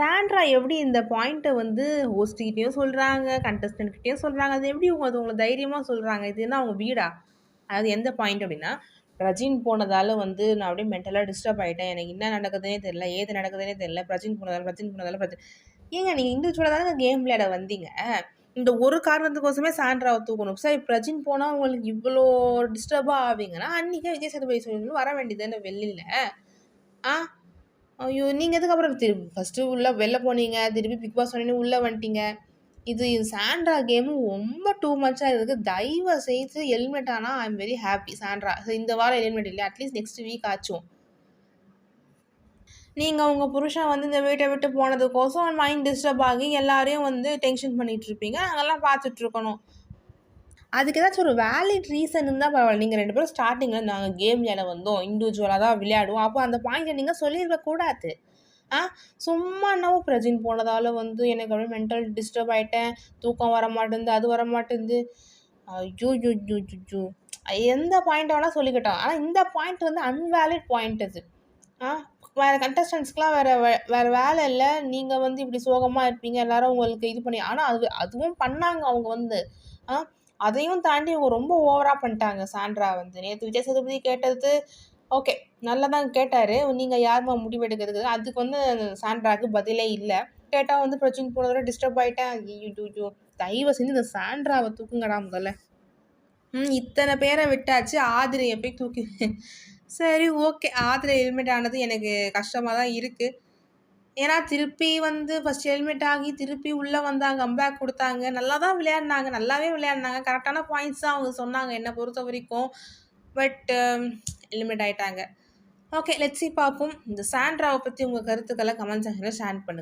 Sandra எப்படி இந்த பாயிண்ட்டை வந்து ஹோஸ்ட்கிட்டயும் சொல்கிறாங்க, கண்டஸ்டன்ட்கிட்டயும் சொல்கிறாங்க. அது எப்படி அவங்க தைரியமாக சொல்கிறாங்க? இது என்ன அவங்க வீடா? அதாவது எந்த பாயிண்ட் அப்படின்னா, பிரஜின் போனதால வந்து நான் அப்படியே மென்டலாக டிஸ்டர்ப் ஆகிட்டேன். எனக்கு என்ன நடக்குதுன்னே தெரியல, ஏது நடக்குதுன்னே தெரியல. பிரஜின் போனதால. ஏங்க நீங்கள் இண்டிவிஜுவலாக தானே கேம் விளையாட வந்தீங்க. இந்த ஒரு காரணத்துக்கோசமே சாண்ட்ராவை தூக்கணும். சரி பிரஜின் போனால் உங்களுக்கு இவ்வளோ டிஸ்டர்பாக ஆவீங்கன்னா, அன்றைக்கே விஜய் சேதுபதி சொல்லி வர வேண்டியது தானே வெளியில். ஆ ஐயோ! நீங்க எதுக்கு அப்புறம் ஃபர்ஸ்ட்டு வெளில போனீங்க. திருப்பி பிக் பாஸ் சொன்னோனே உள்ள வந்துட்டீங்க. இது சாண்ட்ரா கேமு ரொம்ப டூ மச்சா இருக்கு. தயவு செய்து எலிமினேட் ஆனா ஐ அம் வெரி ஹாப்பி சாண்ட்ரா. இந்த வாரம் எலிமினேட் இல்ல. அட்லீஸ்ட் நெக்ஸ்ட் வீக் ஆச்சும். நீங்க உங்க புருஷன் வந்து இந்த வீட்டை விட்டு போனதுக்கோசம் மைண்ட் டிஸ்டர்ப் ஆகி எல்லாரையும் வந்து டென்ஷன் பண்ணிட்டு இருப்பீங்க. நாங்கெல்லாம் பார்த்துட்டு இருக்கணும். அதுக்கு ஏதாச்சும் ஒரு வேலிட் ரீசன் இருந்தா பரவாயில்ல. நீங்க 2 பேரும் ஸ்டார்ட்டிங்ல நாங்க கேம் விளையாட வந்தோம். இண்டிவிஜுவலா தான் விளையாடுவோம். அப்போ அந்த பாயிண்ட்ட நீங்க சொல்லியிருக்க கூடாது. சும்மா என்னவோ பிரஜின் போனதால வந்து எனக்கு அப்படியே மென்டல் டிஸ்டர்ப் ஆயிட்டேன். தூக்கம் வர மாட்டேன்து, அது வர மாட்டேன்து. ஐய்யய்யய்யய்யோ! எந்த பாயிண்ட் வேணா சொல்லிக்கட்டும். ஆனா இந்த பாயிண்ட் வந்து அன்வேலிட் பாயிண்ட் அது. ஆ வேற கண்டஸ்டன்ட்ஸ்க்குலாம் வேற வேலை இல்ல. நீங்க வந்து இப்படி சோகமா இருப்பீங்க. எல்லாரும் உங்களுக்கு இது பண்ணி ஆனா அதுவும் பண்ணாங்க அவங்க வந்து. ஆ அதையும் தாண்டி இவங்க ரொம்ப ஓவரா பண்ணிட்டாங்க சாண்ட்ரா வந்து. நேத்து விஜய் சேதுபதி கேட்டது ஓகே. நல்லா தான் கேட்டாரு. நீங்க யாரும்மா முடிவெடுக்கிறதுக்கு? அதுக்கு வந்து சாண்ட்ராக்கு பதிலே இல்ல. கேட்டா வந்து பிரச்சனை போனதோட டிஸ்டர்ப் ஆயிட்டேன். ஐய்யய்யோ! தயவு செஞ்சு இந்த சாண்ட்ராவ தூக்குங்கடா முதல்ல. இத்தனை பேரை விட்டாச்சு. ஆதிரைய போய் தூக்கி சரி ஓகே. ஆதிரை ஹெல்மெட் ஆனது எனக்கு கஷ்டமா தான் இருக்கு. ஏன்னா திருப்பி வந்து ஃபர்ஸ்ட் ஹெல்மெட் ஆகி திருப்பி உள்ள வந்தாங்க. கம்பேக் குடுத்தாங்க. நல்லா தான் விளையாடுனாங்க. நல்லாவே விளையாடுனாங்க. கரெக்டான பாயிண்ட்ஸ் தான் அவங்க சொன்னாங்க என்ன பொறுத்தவரைக்கும். பட் எலிமினேட் ஆயிட்டாங்க. ஓகே லெட்ஸ் சி பார்ப்போம். இந்த சாண்ட்ராவ பத்தி உங்க கருத்துக்கள கமெண்ட் செக்ஷன்ல ஷேர் பண்ணுங்க.